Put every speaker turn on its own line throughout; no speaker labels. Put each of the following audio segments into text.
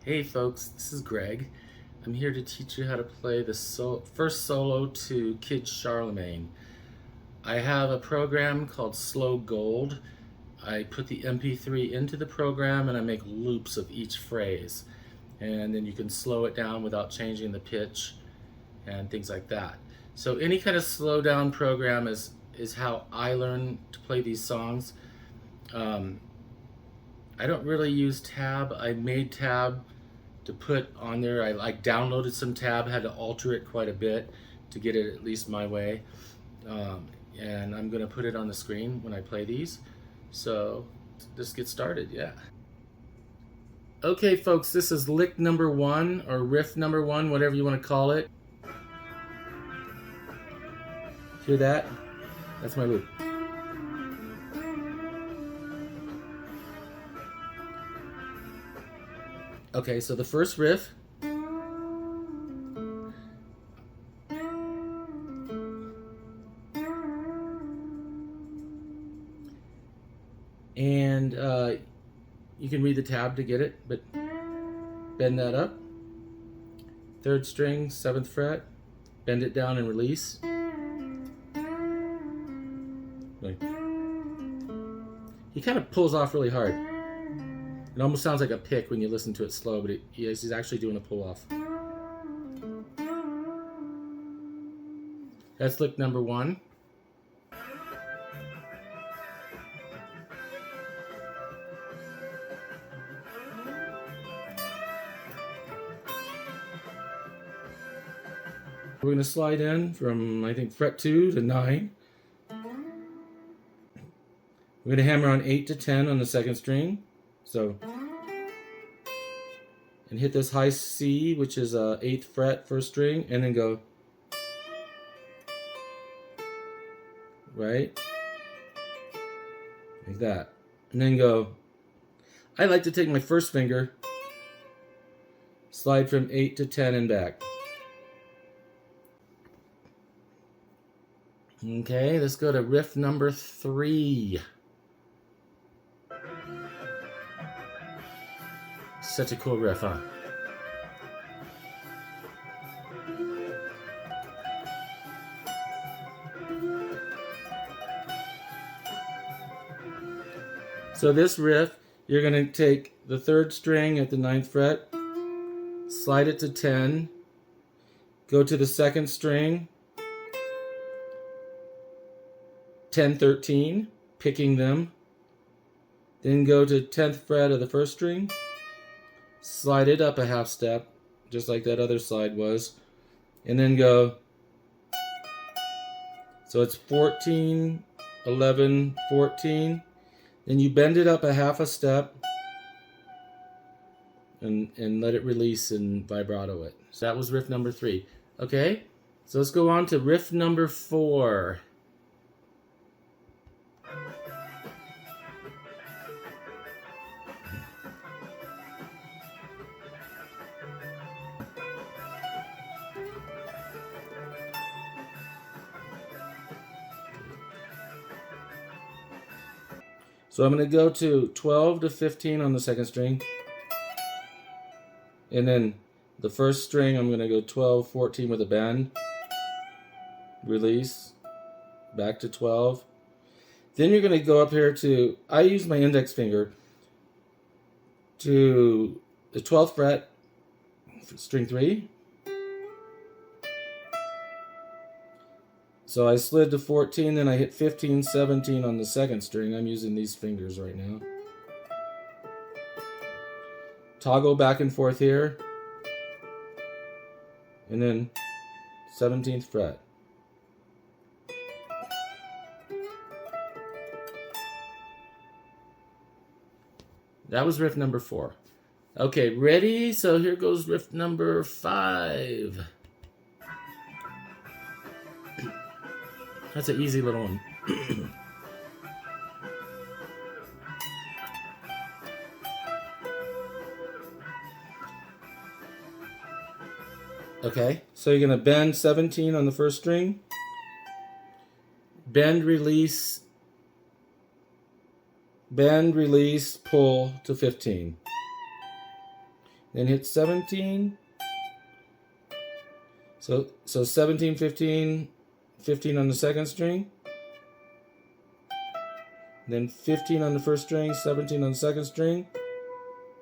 Hey folks, this is Greg. I'm here to teach you how to play the first solo to Kid Charlemagne. I have a program called Slow Gold. I put the MP3 into the program and I make loops of each phrase. And then you can slow it down without changing the pitch and things like that. So any kind of slow down program is how I learn to play these songs. I don't really use tab. I made tab to put on there. I downloaded some tab, had to alter it quite a bit to get it at least my way. And I'm gonna put it on the screen when I play these. So let's get started, yeah. Okay folks, this is lick number 1 or riff number 1, whatever you want to call it. Hear that? That's my loop. Okay, so the first riff. And you can read the tab to get it, but bend that up. 3rd string, 7th fret, bend it down and release. He kind of pulls off really hard. It almost sounds like a pick when you listen to it slow, but he's actually doing a pull off. That's lick number 1. We're going to slide in from, I think, fret 2 to 9. We're going to hammer on 8 to 10 on the 2nd string. So, and hit this high C, which is 8th fret, 1st string, and then go, right? Like that. And then go, I like to take my first finger, slide from 8 to 10 and back. Okay, let's go to riff number 3. Such a cool riff, huh? So this riff, you're going to take the 3rd string at the 9th fret, slide it to 10, go to the 2nd string, 10, 13, picking them, then go to 10th fret of the 1st string, slide it up a half step, just like that other slide was, and then go, so it's 14, 11, 14, then you bend it up a half a step, and let it release and vibrato it. So that was riff number 3. Okay, so let's go on to riff number 4. So I'm going to go to 12 to 15 on the 2nd string. And then the 1st string, I'm going to go 12, 14 with a bend. Release. Back to 12. Then you're going to go up here to, I use my index finger, to the 12th fret, string 3. So I slid to 14, then I hit 15, 17 on the 2nd string. I'm using these fingers right now. Toggle back and forth here. And then 17th fret. That was riff number 4. Okay, ready? So here goes riff number 5. That's an easy little one. Okay, so you're going to bend 17 on the 1st string, bend, release, bend, release, pull to 15. then hit 17. So 17, 15, 15 on the second string, then 15 on the first string, 17 on the second string.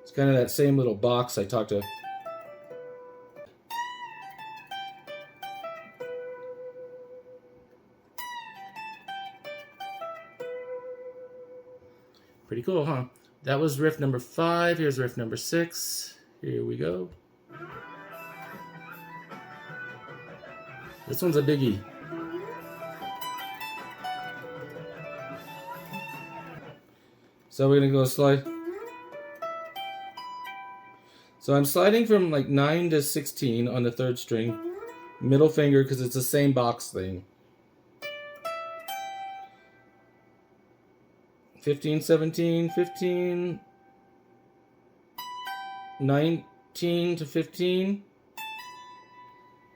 It's kind of that same little box I talked to. Pretty cool, huh? That was riff number 5. Here's riff number 6. Here we go. This one's a biggie. So we're gonna go slide. So I'm sliding from like 9 to 16 on the third string. Middle finger, because it's the same box thing. 15, 17, 15, 19 to 15,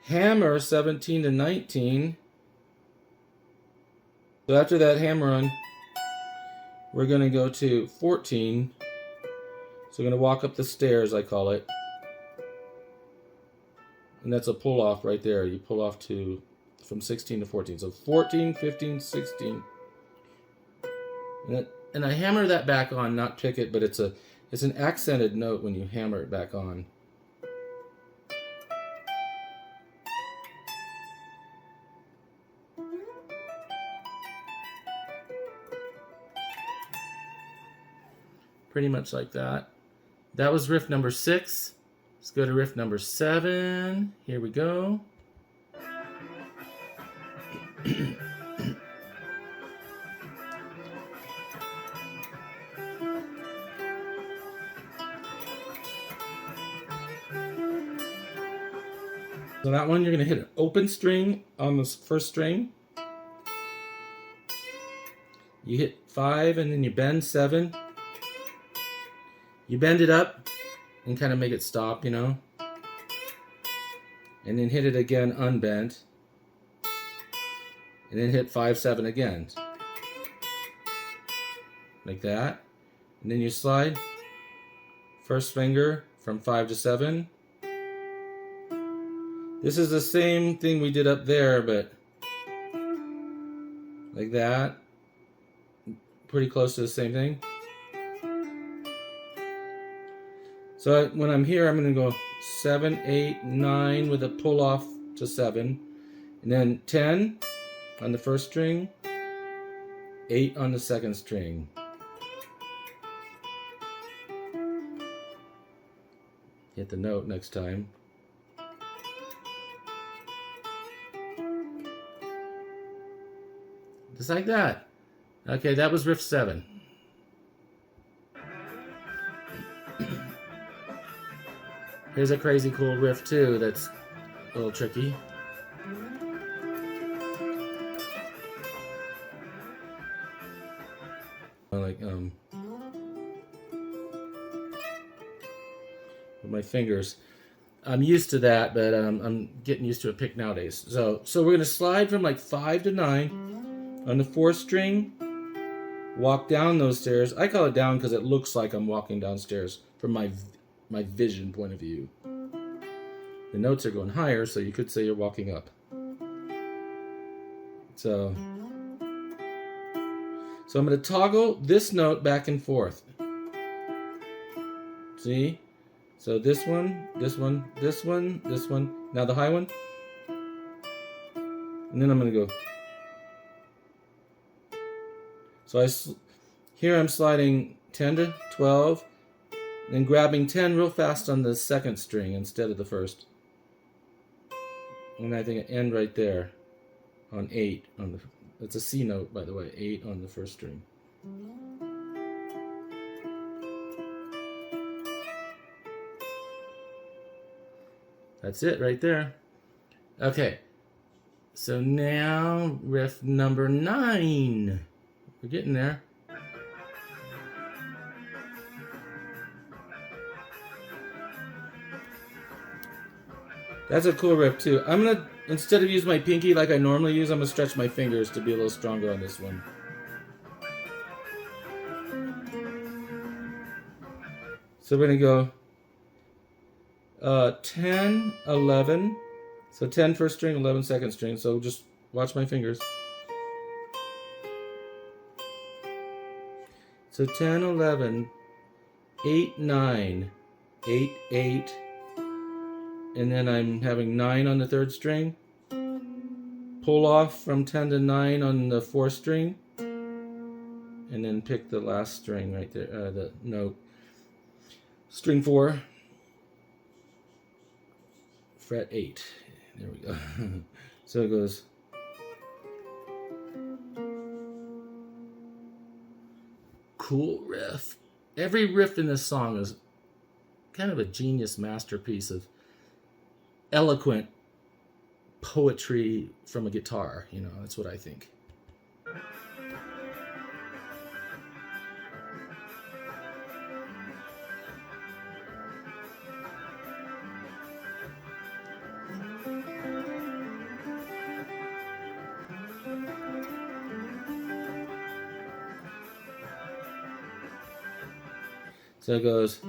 hammer 17 to 19. So after that hammer run, we're going to go to 14. So we're going to walk up the stairs, I call it. And that's a pull off right there. You pull off to from 16 to 14. So 14, 15, 16. And I hammer that back on, not pick it, but it's an accented note when you hammer it back on. Pretty much like that. That was riff number 6. Let's go to riff number 7. Here we go. So that one, you're going to hit an open string on the first string. You hit 5 and then you bend 7. You bend it up and kind of make it stop, you know. And then hit it again unbent. And then hit 5, 7 again. Like that. And then you slide. First finger from 5 to 7. This is the same thing we did up there, but like that. Pretty close to the same thing. So when I'm here, I'm going to go 7, 8, 9 with a pull off to 7. And then 10 on the first string, 8 on the second string. Hit the note next time. Just like that. Okay, that was riff 7. Here's a crazy cool riff too that's a little tricky. Like with my fingers. I'm used to that, but I'm getting used to a pick nowadays. So we're gonna slide from like 5 to 9 on the 4th string. Walk down those stairs. I call it down because it looks like I'm walking downstairs from my vision point of view. The notes are going higher, so you could say you're walking up. So I'm going to toggle this note back and forth. See? So this one, this one, this one, this one. Now the high one. And then I'm going to go. So here I'm sliding 10 to 12, then grabbing 10 real fast on the second string instead of the first. And I think I end right there on 8 on the. It's a C note, by the way, 8 on the first string. That's it right there. Okay, so now riff number 9. We're getting there. That's a cool riff too. I'm gonna, instead of use my pinky like I normally use, I'm gonna stretch my fingers to be a little stronger on this one. So we're gonna go 10, 11. So 10 first string, 11 second string. So just watch my fingers. So 10, 11, 8, 9, 8, 8. And then I'm having 9 on the third string. Pull off from 10 to 9 on the fourth string. And then pick the last string right there, the note. String 4. Fret 8. There we go. So it goes. Cool riff. Every riff in this song is kind of a genius masterpiece of eloquent poetry from a guitar. You know, that's what I think. So it goes,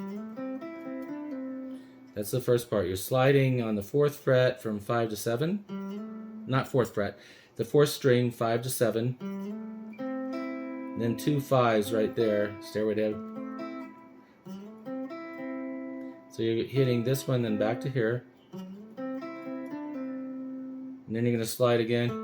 that's the first part. You're sliding on the 4th fret from 5 to 7. Not 4th fret, the 4th string, 5 to 7. And then 2 5s right there, stairway to heaven. So you're hitting this one, then back to here. And then you're going to slide again.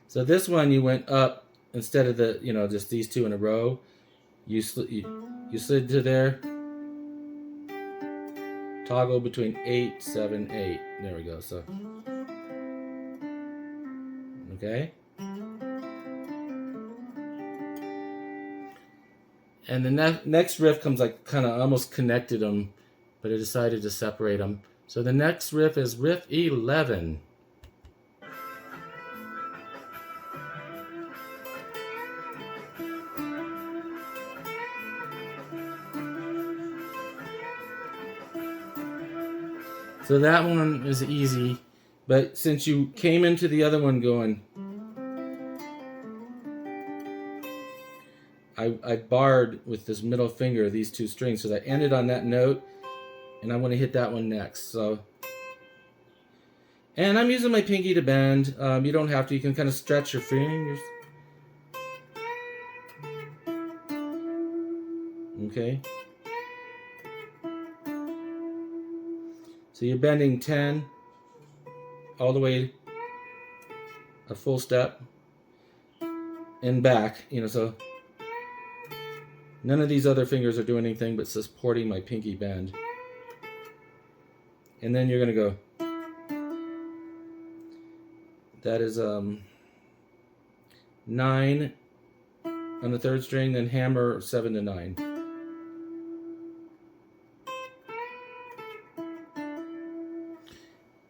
So this one you went up instead of the, you know, just these two in a row. You slid to there. Toggle between 8, 7, 8. There we go. So, okay. And the next riff comes like kind of almost connected them, but I decided to separate them. So the next riff is riff 11. So that one is easy, but since you came into the other one going, I barred with this middle finger these two strings, so I ended on that note, and I want to hit that one next. So, and I'm using my pinky to bend. You don't have to. You can kind of stretch your fingers. Okay. So you're bending 10 all the way a full step and back, you know, so none of these other fingers are doing anything but supporting my pinky bend. And then you're going to go, that is 9 on the third string, then hammer 7 to 9.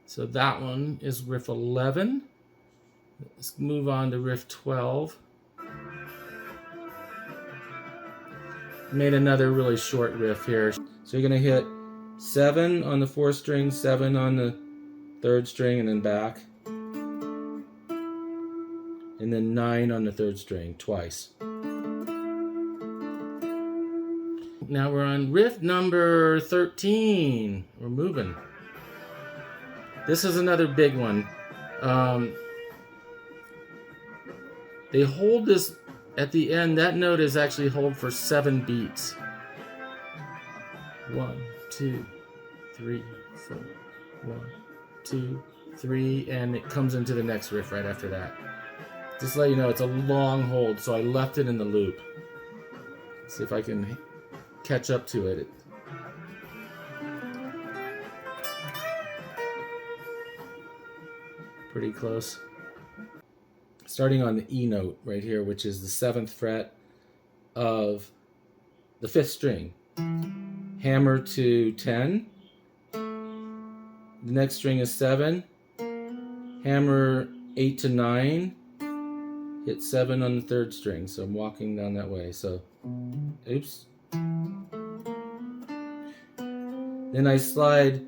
So that one is riff 11. Let's move on to riff 12. Made another really short riff here. So you're going to hit 7 on the 4th string, 7 on the 3rd string, and then back. And then 9 on the 3rd string, twice. Now we're on riff number 13. We're moving. This is another big one. They hold this at the end. That note is actually hold for 7 beats. 1, 2, 3, 4. 1, 2, 3, and it comes into the next riff right after that. Just to let you know, it's a long hold, so I left it in the loop. See if I can catch up to it. Pretty close. Starting on the E note right here, which is the 7th fret of the 5th string. Hammer to 10. The next string is 7. Hammer 8 to 9. Hit 7 on the 3rd string. So I'm walking down that way. So, oops. Then I slide.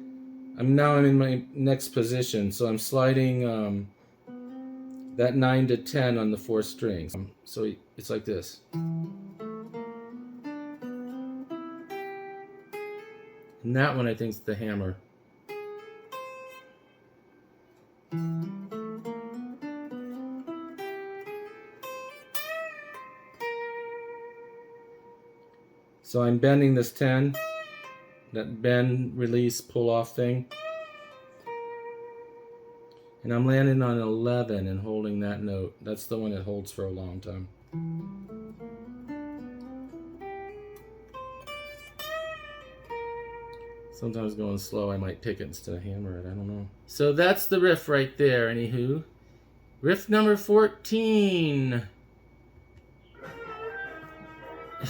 Now I'm in my next position, so I'm sliding that 9 to 10 on the 4th strings. So it's like this. And that one I think is the hammer. So I'm bending this 10, that bend, release, pull off thing. And I'm landing on 11 and holding that note. That's the one that holds for a long time. Sometimes going slow, I might pick it instead of hammer it. I don't know. So that's the riff right there, anywho. Riff number 14.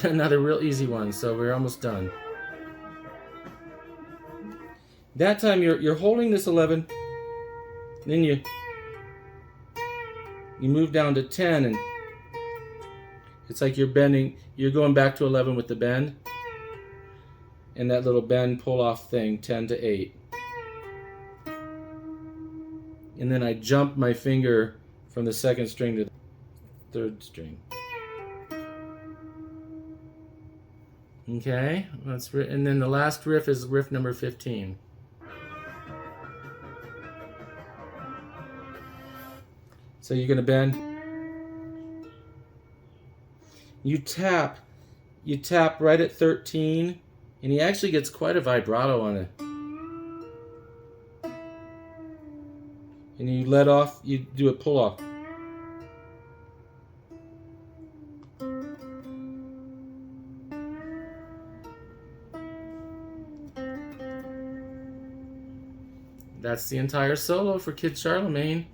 Another real easy one, so we're almost done. That time you're holding this 11, then you move down to 10, and it's like you're bending, you're going back to 11 with the bend, and that little bend pull off thing, 10 to 8. And then I jump my finger from the 2nd string to the 3rd string. Okay, and then the last riff is riff number 15. So you're gonna bend. You tap right at 13, and he actually gets quite a vibrato on it. And you let off, you do a pull off. That's the entire solo for Kid Charlemagne.